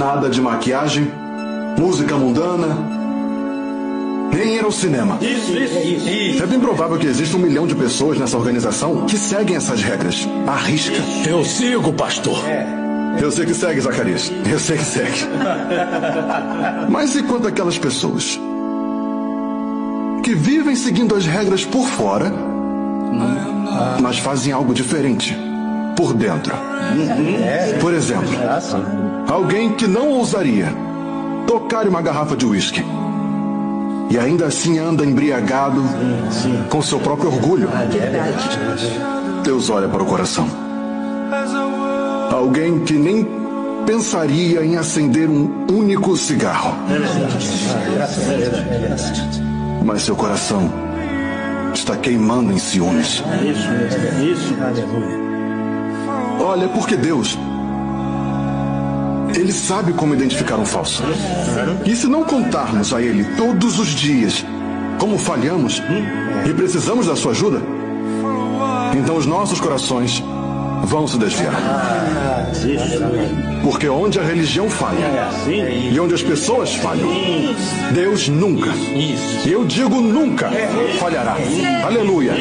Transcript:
Nada de maquiagem, música mundana, nem ir ao cinema. Isso. É bem provável que exista 1 milhão de pessoas nessa organização que seguem essas regras. À risca. Eu sigo, pastor. Eu sei que segue, Zacarias. Eu sei que segue. Mas e quanto àquelas pessoas que vivem seguindo as regras por fora, mas fazem algo diferente por dentro? Por exemplo, alguém que não ousaria tocar uma garrafa de uísque e ainda assim anda embriagado com seu próprio orgulho. Deus olha para o coração. Alguém que nem pensaria em acender um único cigarro. Mas seu coração está queimando em ciúmes. Isso. Olha, porque Deus, Ele sabe como identificar um falso. E se não contarmos a Ele todos os dias como falhamos e precisamos da sua ajuda, então os nossos corações vão se desviar. Porque onde a religião falha e onde as pessoas falham, Deus nunca, eu digo nunca, falhará. Aleluia.